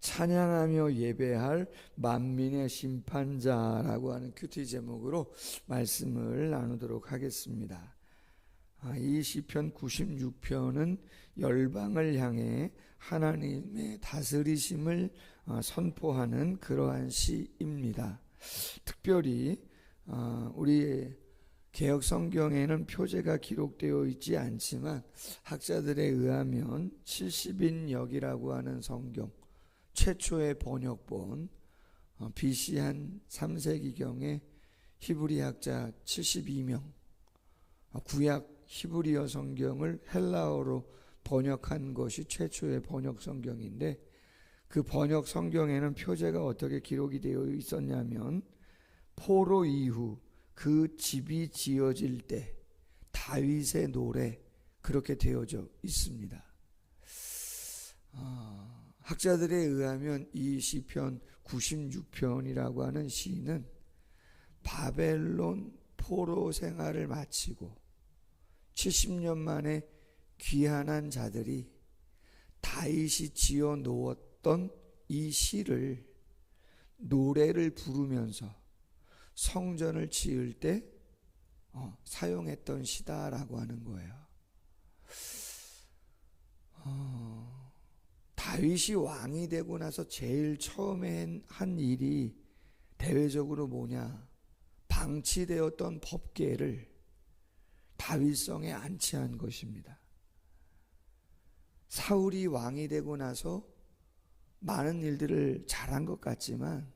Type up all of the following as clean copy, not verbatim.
찬양하며 예배할 만민의 심판자라고 하는 큐티 제목으로 말씀을 나누도록 하겠습니다. 이 시편 96편은 열방을 향해 하나님의 다스리심을 선포하는 그러한 시입니다. 특별히 우리 개역 성경에는 표제가 기록되어 있지 않지만 학자들에 의하면 70인역이라고 하는 성경, 최초의 번역본, BC 한 3세기경에 히브리 학자 72명, 구약 히브리어 성경을 헬라어로 번역한 것이 최초의 번역 성경인데, 그 번역 성경에는 표제가 어떻게 기록이 되어 있었냐면, 포로 이후 그 집이 지어질 때 다윗의 노래, 그렇게 되어져 있습니다. 학자들에 의하면 이 시편 96편이라고 하는 시는 바벨론 포로 생활을 마치고 70년 만에 귀환한 자들이 다윗이 지어 놓았던 이 시를 노래를 부르면서 성전을 지을 때 사용했던 시다라고 하는 거예요. 다윗이 왕이 되고 나서 제일 처음에 한 일이 대외적으로 뭐냐? 방치되었던 법궤를 다윗성에 안치한 것입니다. 사울이 왕이 되고 나서 많은 일들을 잘한 것 같지만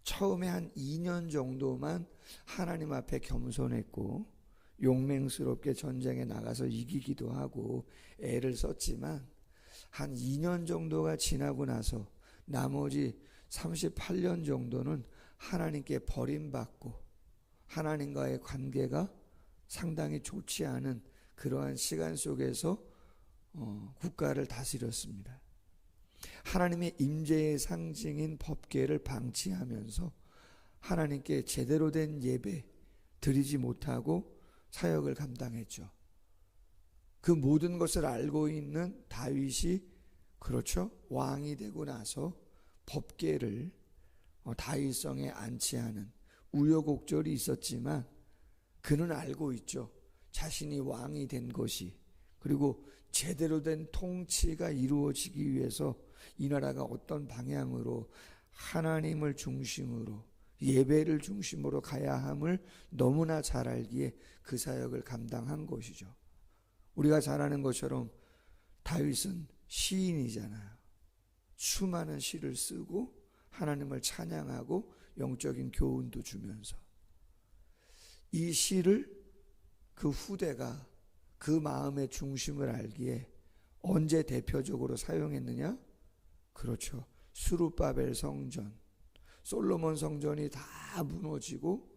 처음에 한 2년 정도만 하나님 앞에 겸손했고 용맹스럽게 전쟁에 나가서 이기기도 하고 애를 썼지만, 한 2년 정도가 지나고 나서 나머지 38년 정도는 하나님께 버림받고 하나님과의 관계가 상당히 좋지 않은 그러한 시간 속에서 국가를 다스렸습니다. 하나님의 임재의 상징인 법궤를 방치하면서 하나님께 제대로 된 예배 드리지 못하고 사역을 감당했죠. 그 모든 것을 알고 있는 다윗이, 그렇죠, 왕이 되고 나서 법궤를 다윗성에 안치하는 우여곡절이 있었지만 그는 알고 있죠. 자신이 왕이 된 것이, 그리고 제대로 된 통치가 이루어지기 위해서 이 나라가 어떤 방향으로 하나님을 중심으로 예배를 중심으로 가야 함을 너무나 잘 알기에 그 사역을 감당한 것이죠. 우리가 잘 아는 것처럼 다윗은 시인이잖아요. 수많은 시를 쓰고 하나님을 찬양하고 영적인 교훈도 주면서, 이 시를 그 후대가 그 마음의 중심을 알기에 언제 대표적으로 사용했느냐? 그렇죠, 스룹바벨 성전, 솔로몬 성전이 다 무너지고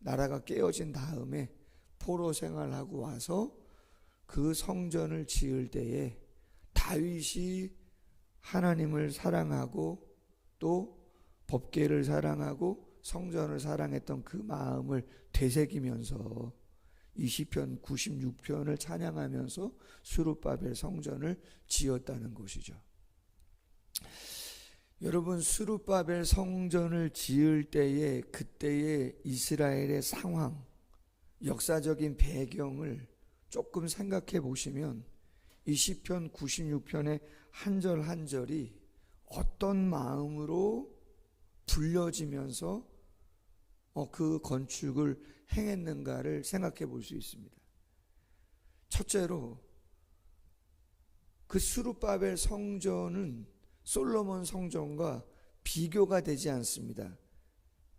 나라가 깨어진 다음에 포로 생활하고 와서 그 성전을 지을 때에 다윗이 하나님을 사랑하고 또 법궤를 사랑하고 성전을 사랑했던 그 마음을 되새기면서 이 시편 96편을 찬양하면서 스룹바벨 성전을 지었다는 것이죠. 여러분, 스룹바벨 성전을 지을 때에 그때의 이스라엘의 상황, 역사적인 배경을 조금 생각해 보시면 이 시편 96편의 한 절 한 절이 어떤 마음으로 불려지면서 그 건축을 행했는가를 생각해 볼 수 있습니다. 첫째로, 그 스룹바벨 성전은 솔로몬 성전과 비교가 되지 않습니다.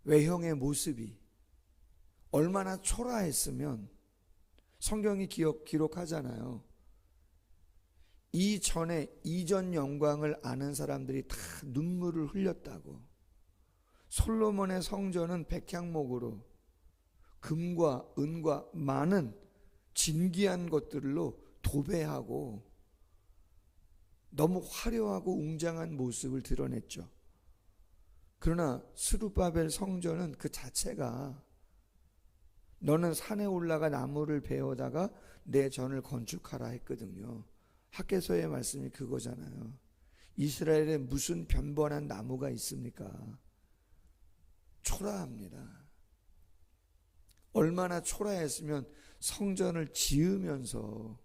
외형의 모습이 얼마나 초라했으면 성경이 기록하잖아요. 이전 영광을 아는 사람들이 다 눈물을 흘렸다고. 솔로몬의 성전은 백향목으로 금과 은과 많은 진귀한 것들로 도배하고 너무 화려하고 웅장한 모습을 드러냈죠. 그러나 스룹바벨 성전은 그 자체가, 너는 산에 올라가 나무를 베어다가 내 전을 건축하라 했거든요. 학개서의 말씀이 그거잖아요. 이스라엘에 무슨 변번한 나무가 있습니까? 초라합니다. 얼마나 초라했으면 성전을 지으면서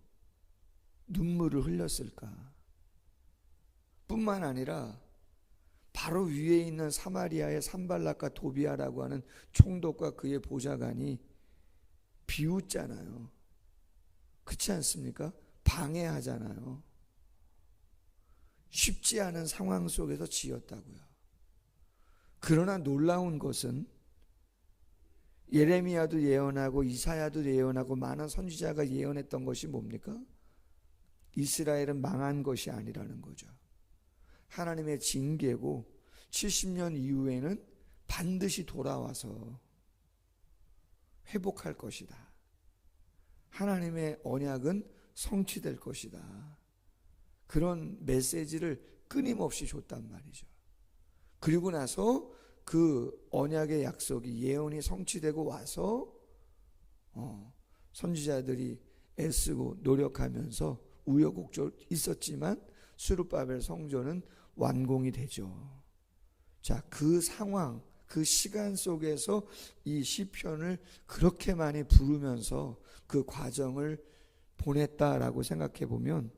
눈물을 흘렸을까? 뿐만 아니라 바로 위에 있는 사마리아의 산발락과 도비아라고 하는 총독과 그의 보좌관이 비웃잖아요. 그렇지 않습니까? 방해하잖아요. 쉽지 않은 상황 속에서 지었다고요. 그러나 놀라운 것은 예레미야도 예언하고 이사야도 예언하고 많은 선지자가 예언했던 것이 뭡니까? 이스라엘은 망한 것이 아니라는 거죠. 하나님의 징계고 70년 이후에는 반드시 돌아와서 회복할 것이다. 하나님의 언약은 성취될 것이다. 그런 메시지를 끊임없이 줬단 말이죠. 그리고 나서 그 언약의 약속이 예언이 성취되고 와서 선지자들이 애쓰고 노력하면서 우여곡절 있었지만 스룹바벨 성전은 완공이 되죠. 자, 그 상황, 그 시간 속에서 이 시편을 그렇게 많이 부르면서 그 과정을 보냈다라고 생각해 보면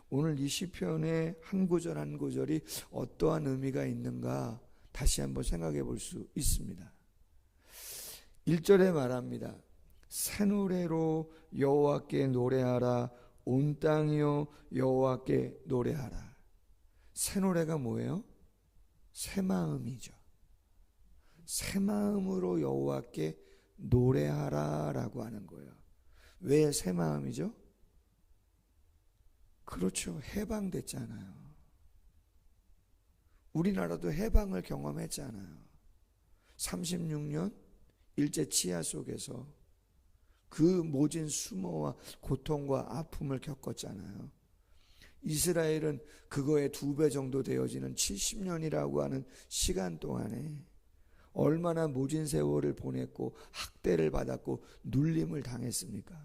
오늘 이 시편의 한 구절 한 구절이 어떠한 의미가 있는가 다시 한번 생각해 볼 수 있습니다. 1절에 말합니다. 새 노래로 여호와께 노래하라. 온 땅이여 여호와께 노래하라. 새 노래가 뭐예요? 새 마음이죠. 새 마음으로 여호와께 노래하라라고 하는 거예요. 왜 새 마음이죠? 그렇죠. 해방됐잖아요. 우리나라도 해방을 경험했잖아요. 36년 일제 치하 속에서 그 모진 수모와 고통과 아픔을 겪었잖아요. 이스라엘은 그거의 2배 정도 되어지는 70년이라고 하는 시간 동안에 얼마나 모진 세월을 보냈고 학대를 받았고 눌림을 당했습니까?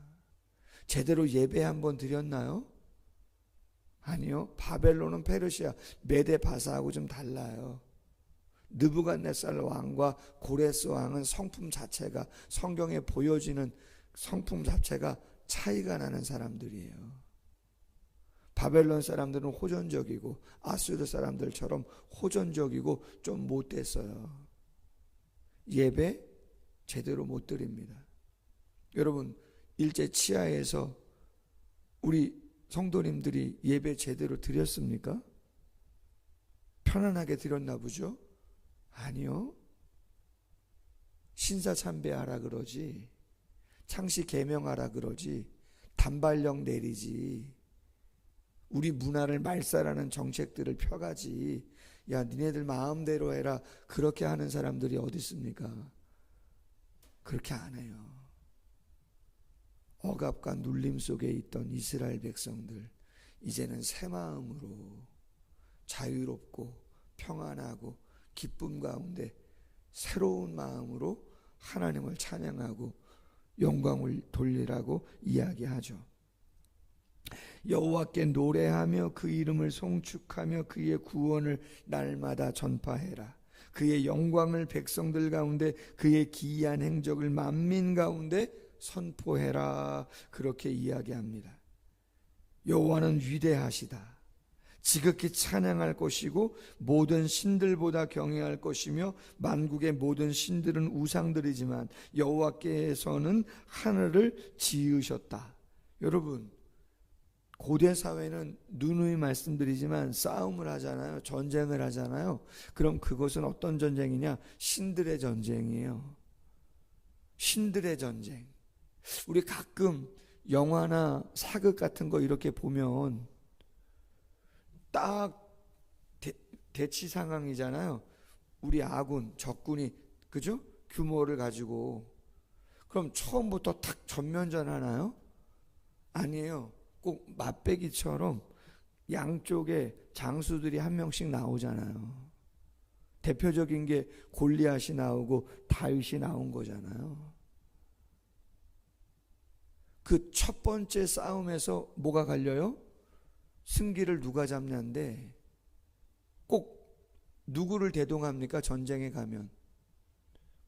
제대로 예배 한번 드렸나요? 아니요. 바벨론은 페르시아 메데 바사하고 좀 달라요. 느부갓네살 왕과 고레스 왕은 성품 자체가 성경에 보여지는 성품 자체가 차이가 나는 사람들이에요. 바벨론 사람들은 호전적이고 아수르 사람들처럼 호전적이고 좀 못됐어요. 예배 제대로 못 드립니다. 여러분, 일제 치하에서 우리 성도님들이 예배 제대로 드렸습니까? 편안하게 드렸나 보죠? 아니요. 신사 참배하라 그러지, 창시 계명하라 그러지, 단발령 내리지, 우리 문화를 말살하는 정책들을 펴가지, 야 니네들 마음대로 해라 그렇게 하는 사람들이 어디 있습니까? 그렇게 안 해요. 억압과 눌림 속에 있던 이스라엘 백성들 이제는 새 마음으로 자유롭고 평안하고 기쁨 가운데 새로운 마음으로 하나님을 찬양하고 영광을 돌리라고 이야기하죠. 여호와께 노래하며 그 이름을 송축하며 그의 구원을 날마다 전파해라. 그의 영광을 백성들 가운데 그의 기이한 행적을 만민 가운데 선포해라. 그렇게 이야기합니다. 여호와는 위대하시다. 지극히 찬양할 것이고 모든 신들보다 경외할 것이며 만국의 모든 신들은 우상들이지만 여호와께서는 하늘을 지으셨다. 여러분, 고대 사회는 누누이 말씀드리지만 싸움을 하잖아요. 전쟁을 하잖아요. 그럼 그것은 어떤 전쟁이냐? 신들의 전쟁이에요. 신들의 전쟁. 우리 가끔 영화나 사극 같은 거 이렇게 보면 딱 대치 상황이잖아요. 우리 아군, 적군이, 그죠? 규모를 가지고. 그럼 처음부터 탁 전면전 하나요? 아니에요. 꼭 맛배기처럼 양쪽에 장수들이 한 명씩 나오잖아요. 대표적인 게 골리앗이 나오고 다윗이 나온 거잖아요. 그 첫 번째 싸움에서 뭐가 갈려요? 승기를 누가 잡냐인데 꼭 누구를 대동합니까? 전쟁에 가면.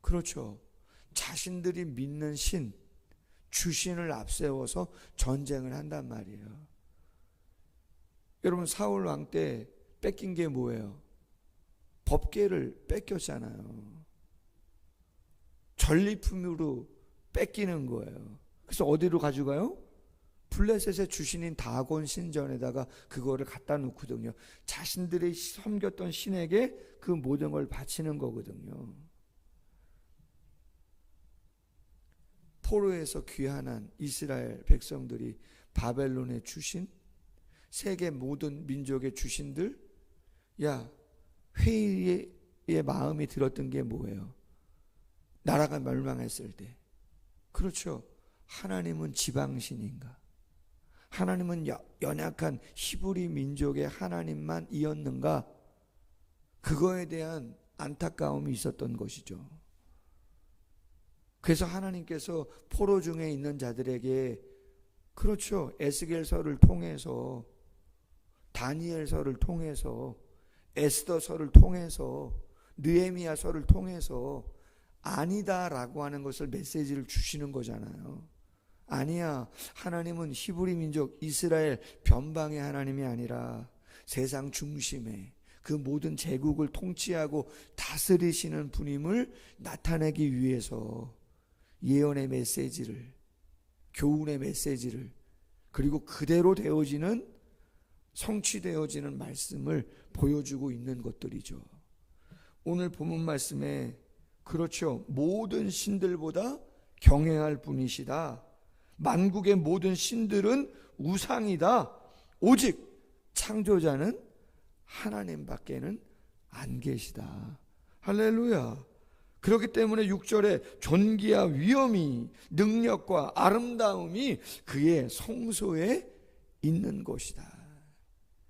그렇죠. 자신들이 믿는 신, 주신을 앞세워서 전쟁을 한단 말이에요. 여러분, 사울 왕 때 뺏긴 게 뭐예요? 법궤를 뺏겼잖아요. 전리품으로 뺏기는 거예요. 그래서 어디로 가져가요? 블레셋의 주신인 다곤 신전에다가 그거를 갖다 놓거든요. 자신들이 섬겼던 신에게 그 모든 걸 바치는 거거든요. 포로에서 귀환한 이스라엘 백성들이 바벨론의 주신, 세계 모든 민족의 주신들, 회의의 마음이 들었던 게 뭐예요? 나라가 멸망했을 때, 그렇죠, 하나님은 지방신인가? 하나님은 연약한 히브리 민족의 하나님만 이었는가? 그거에 대한 안타까움이 있었던 것이죠. 그래서 하나님께서 포로 중에 있는 자들에게, 그렇죠, 에스겔서를 통해서, 다니엘서를 통해서, 에스더서를 통해서, 느헤미야서를 통해서 아니다라고 하는 것을 메시지를 주시는 거잖아요. 아니야, 하나님은 히브리 민족 이스라엘 변방의 하나님이 아니라 세상 중심의 그 모든 제국을 통치하고 다스리시는 분임을 나타내기 위해서 예언의 메시지를, 교훈의 메시지를, 그리고 그대로 되어지는, 성취되어지는 말씀을 보여주고 있는 것들이죠. 오늘 본문 말씀에, 그렇죠, 모든 신들보다 경외할 분이시다. 만국의 모든 신들은 우상이다. 오직 창조자는 하나님밖에는 안 계시다. 할렐루야. 그렇기 때문에 6절에 존귀와 위엄이, 능력과 아름다움이 그의 성소에 있는 것이다.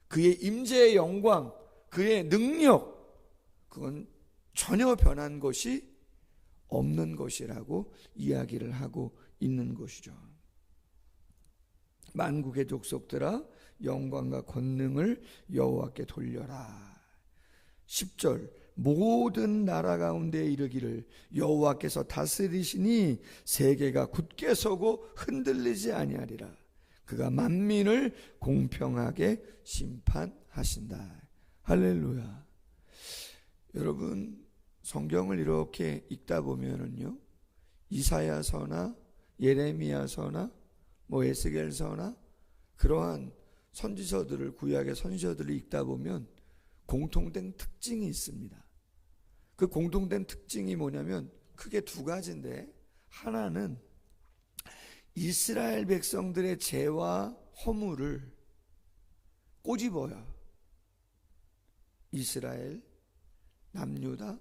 그의 임재의 영광, 그의 능력, 그건 전혀 변한 것이 없는 것이라고 이야기를 하고 있는 것이죠. 만국의 족속들아, 영광과 권능을 여호와께 돌려라. 10절, 모든 나라 가운데 이르기를 여호와께서 다스리시니 세계가 굳게 서고 흔들리지 아니하리라. 그가 만민을 공평하게 심판하신다. 할렐루야. 여러분, 성경을 이렇게 읽다 보면은요, 이사야서나 예레미야서나 에스겔서나 그러한 선지서들을, 구약의 선지서들을 읽다 보면 공통된 특징이 있습니다. 그 공통된 특징이 뭐냐면 크게 두 가지인데, 하나는 이스라엘 백성들의 죄와 허물을 꼬집어요. 이스라엘, 남유다,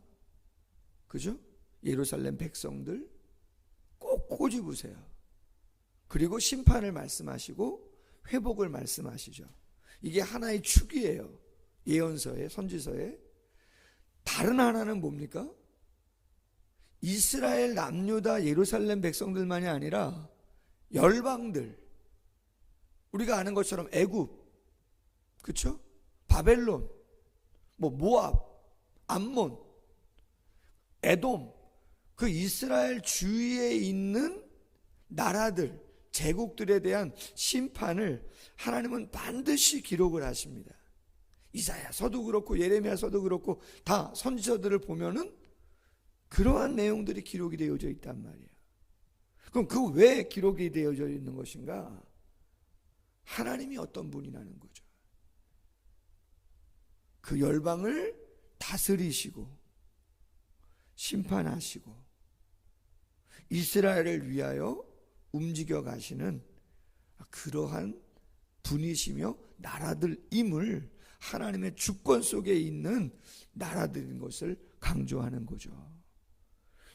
그죠? 예루살렘 백성들 꼭 꼬집으세요. 그리고 심판을 말씀하시고 회복을 말씀하시죠. 이게 하나의 축이에요. 예언서에, 선지서에. 다른 하나는 뭡니까? 이스라엘, 남유다, 예루살렘 백성들만이 아니라 열방들, 우리가 아는 것처럼 애굽, 그렇죠? 바벨론, 모압, 암몬, 에돔, 그 이스라엘 주위에 있는 나라들, 제국들에 대한 심판을 하나님은 반드시 기록을 하십니다. 이사야서도 그렇고 예레미야서도 그렇고 다 선지서들을 보면은 그러한 내용들이 기록이 되어져 있단 말이에요. 그럼 그 왜 기록이 되어져 있는 것인가? 하나님이 어떤 분이라는 거죠. 그 열방을 다스리시고 심판하시고 이스라엘을 위하여 움직여 가시는 그러한 분이시며 나라들임을, 하나님의 주권 속에 있는 나라들인 것을 강조하는 거죠.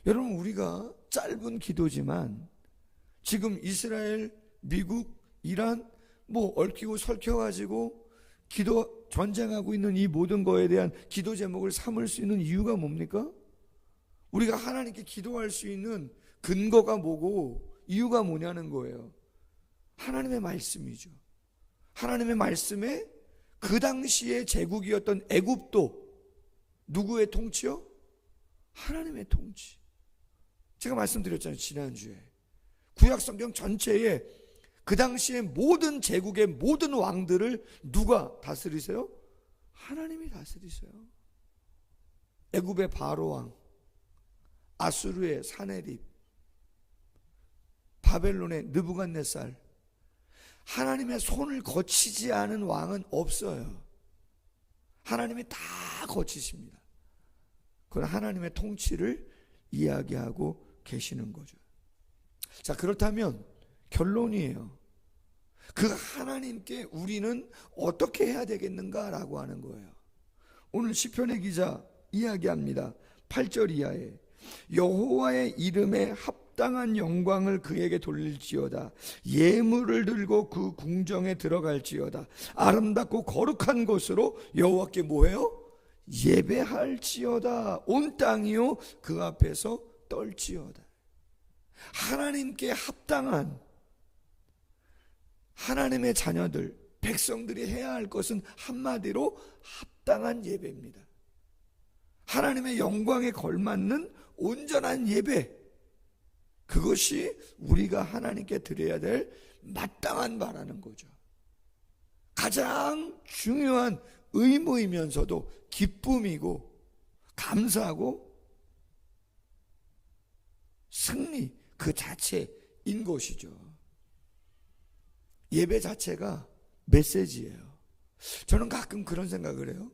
여러분, 우리가 짧은 기도지만 지금 이스라엘, 미국, 이란 얽히고 설켜가지고 기도 전쟁하고 있는 이 모든 거에 대한 기도 제목을 삼을 수 있는 이유가 뭡니까? 우리가 하나님께 기도할 수 있는 근거가 뭐고 이유가 뭐냐는 거예요. 하나님의 말씀이죠. 하나님의 말씀에 그 당시의 제국이었던 애굽도 누구의 통치요? 하나님의 통치. 제가 말씀드렸잖아요, 지난주에. 구약성경 전체에 그 당시의 모든 제국의 모든 왕들을 누가 다스리세요? 하나님이 다스리세요. 애굽의 바로왕, 아수르의 사네립, 바벨론의 느부갓네살, 하나님의 손을 거치지 않은 왕은 없어요. 하나님이 다 거치십니다. 그건 하나님의 통치를 이야기하고 계시는 거죠. 자, 그렇다면 결론이에요. 그 하나님께 우리는 어떻게 해야 되겠는가라고 하는 거예요. 오늘 시편의 기자 이야기합니다. 8절 이하에 여호와의 이름에 합당한 영광을 그에게 돌릴지어다. 예물을 들고 그 궁정에 들어갈지어다. 아름답고 거룩한 곳으로 여호와께 뭐해요? 예배할지어다. 온 땅이요 그 앞에서 떨지어다. 하나님께 합당한, 하나님의 자녀들, 백성들이 해야 할 것은 한마디로 합당한 예배입니다. 하나님의 영광에 걸맞는 온전한 예배, 그것이 우리가 하나님께 드려야 될 마땅한 바라는 거죠. 가장 중요한 의무이면서도 기쁨이고 감사하고 승리 그 자체인 것이죠. 예배 자체가 메시지예요. 저는 가끔 그런 생각을 해요.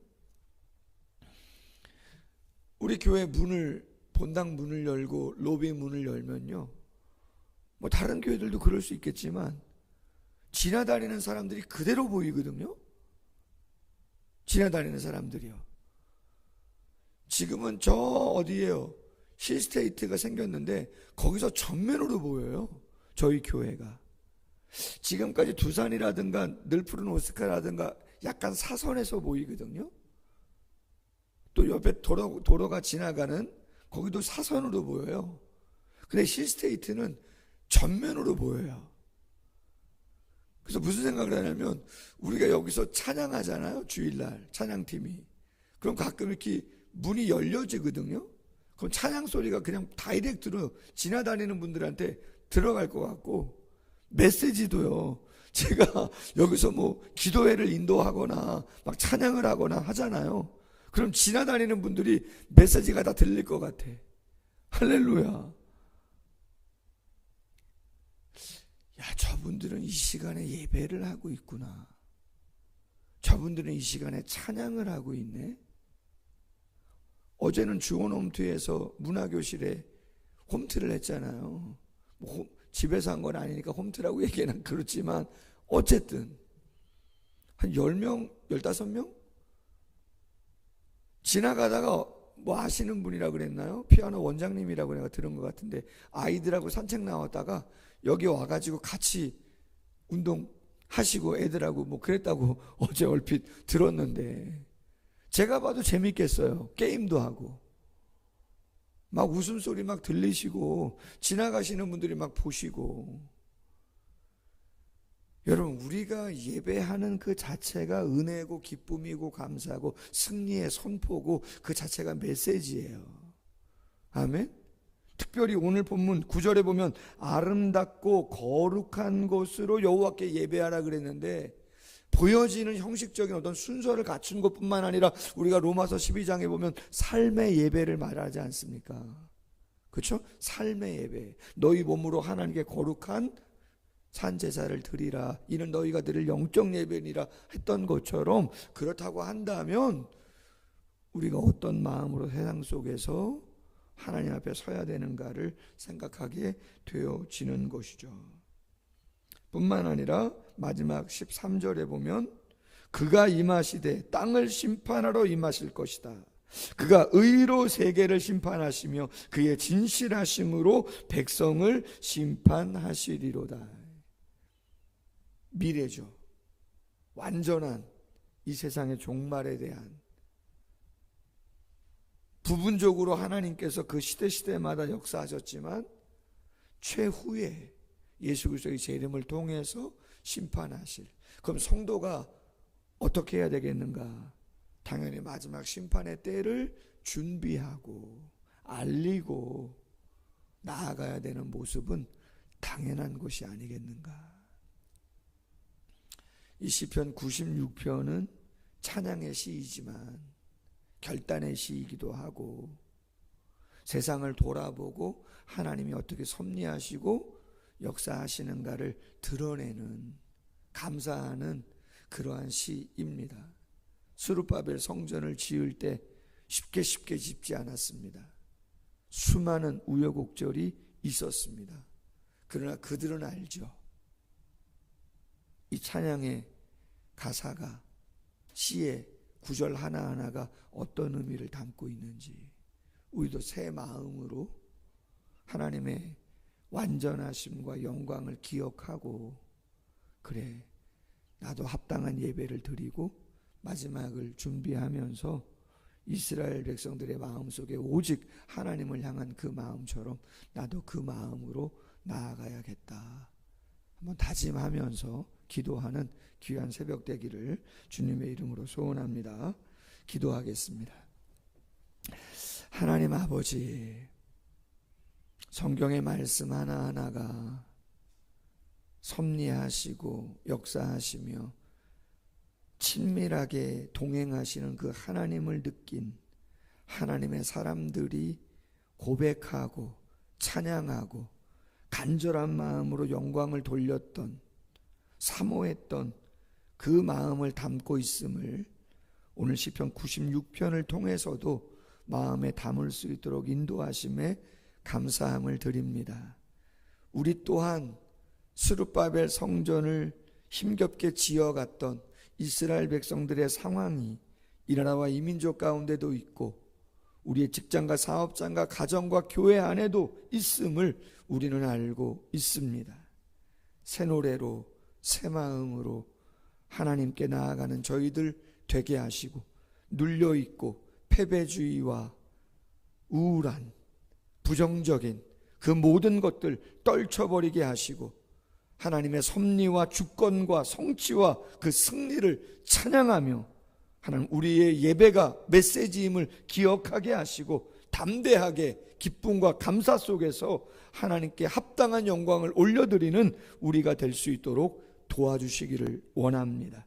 우리 교회 문을, 본당 문을 열고 로비 문을 열면요, 뭐 다른 교회들도 그럴 수 있겠지만 지나다니는 사람들이 그대로 보이거든요. 지나다니는 사람들이요. 지금은 저 어디에요, 힐스테이트가 생겼는데 거기서 전면으로 보여요, 저희 교회가. 지금까지 두산이라든가 늘푸른 오스카라든가 약간 사선에서 보이거든요. 또 옆에 도로가 지나가는 거기도 사선으로 보여요. 근데 힐스테이트는 전면으로 보여요. 그래서 무슨 생각을 하냐면, 우리가 여기서 찬양하잖아요, 주일날 찬양팀이. 그럼 가끔 이렇게 문이 열려지거든요. 그럼 찬양 소리가 그냥 다이렉트로 지나다니는 분들한테 들어갈 것 같고, 메시지도요, 제가 여기서 뭐 기도회를 인도하거나 막 찬양을 하거나 하잖아요. 그럼 지나다니는 분들이 메시지가 다 들릴 것 같아. 할렐루야. 야, 저분들은 이 시간에 예배를 하고 있구나. 저분들은 이 시간에 찬양을 하고 있네. 어제는 주원 홈트에서 문화교실에 홈트를 했잖아요. 집에서 한 건 아니니까 홈트라고 얘기는 그렇지만 어쨌든 한 10명, 15명? 지나가다가 뭐 아시는 분이라 그랬나요? 피아노 원장님이라고 내가 들은 것 같은데, 아이들하고 산책 나왔다가 여기 와가지고 같이 운동하시고 애들하고 뭐 그랬다고 어제 얼핏 들었는데, 제가 봐도 재밌겠어요. 게임도 하고 막 웃음소리 막 들리시고 지나가시는 분들이 막 보시고. 여러분, 우리가 예배하는 그 자체가 은혜고 기쁨이고 감사하고 승리의 선포고 그 자체가 메시지예요. 아멘. 특별히 오늘 본문 9절에 보면 아름답고 거룩한 곳으로 여호와께 예배하라 그랬는데, 보여지는 형식적인 어떤 순서를 갖춘 것뿐만 아니라 우리가 로마서 12장에 보면 삶의 예배를 말하지 않습니까? 그렇죠? 삶의 예배. 너희 몸으로 하나님께 거룩한 산제사를 드리라. 이는 너희가 드릴 영적 예배니라 했던 것처럼, 그렇다고 한다면 우리가 어떤 마음으로 세상 속에서 하나님 앞에 서야 되는가를 생각하게 되어지는 것이죠. 뿐만 아니라 마지막 13절에 보면 그가 임하시되 땅을 심판하러 임하실 것이다. 그가 의로 세계를 심판하시며 그의 진실하심으로 백성을 심판하시리로다. 미래죠. 완전한 이 세상의 종말에 대한, 부분적으로 하나님께서 그 시대마다 역사하셨지만 최후에 예수 그리스도의 제 이름을 통해서 심판하실. 그럼 성도가 어떻게 해야 되겠는가? 당연히 마지막 심판의 때를 준비하고 알리고 나아가야 되는 모습은 당연한 것이 아니겠는가? 이 시편 96편은 찬양의 시이지만 결단의 시이기도 하고 세상을 돌아보고 하나님이 어떻게 섭리하시고 역사하시는가를 드러내는, 감사하는 그러한 시입니다. 스룹바벨 성전을 지을 때 쉽게 짓지 않았습니다. 수많은 우여곡절이 있었습니다. 그러나 그들은 알죠. 이 찬양의 가사가, 시의 구절 하나하나가 어떤 의미를 담고 있는지 우리도 새 마음으로 하나님의 완전하심과 영광을 기억하고, 그래 나도 합당한 예배를 드리고 마지막을 준비하면서 이스라엘 백성들의 마음속에 오직 하나님을 향한 그 마음처럼 나도 그 마음으로 나아가야겠다 한번 다짐하면서 기도하는 귀한 새벽 되기를 주님의 이름으로 소원합니다. 기도하겠습니다. 하나님 아버지, 성경의 말씀 하나하나가 섭리하시고 역사하시며 친밀하게 동행하시는 그 하나님을 느낀 하나님의 사람들이 고백하고 찬양하고 간절한 마음으로 영광을 돌렸던, 사모했던 그 마음을 담고 있음을 오늘 시편 96편을 통해서도 마음에 담을 수 있도록 인도하심에 감사함을 드립니다. 우리 또한 스룹바벨 성전을 힘겹게 지어갔던 이스라엘 백성들의 상황이 이 나라와 이 민족 가운데도 있고 우리의 직장과 사업장과 가정과 교회 안에도 있음을 우리는 알고 있습니다. 새 노래로 새 마음으로 하나님께 나아가는 저희들 되게 하시고, 눌려있고 패배주의와 우울한 부정적인 그 모든 것들 떨쳐버리게 하시고 하나님의 섭리와 주권과 성취와 그 승리를 찬양하며 하나님 우리의 예배가 메시지임을 기억하게 하시고 담대하게 기쁨과 감사 속에서 하나님께 합당한 영광을 올려드리는 우리가 될 수 있도록 도와주시기를 원합니다.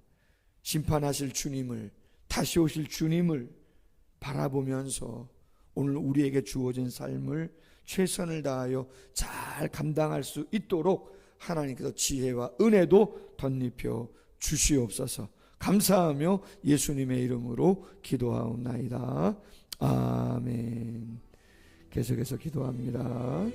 심판하실 주님을, 다시 오실 주님을 바라보면서 오늘 우리에게 주어진 삶을 최선을 다하여 잘 감당할 수 있도록 하나님께서 지혜와 은혜도 덧입혀 주시옵소서. 감사하며 예수님의 이름으로 기도하옵나이다. 아멘. 계속해서 기도합니다.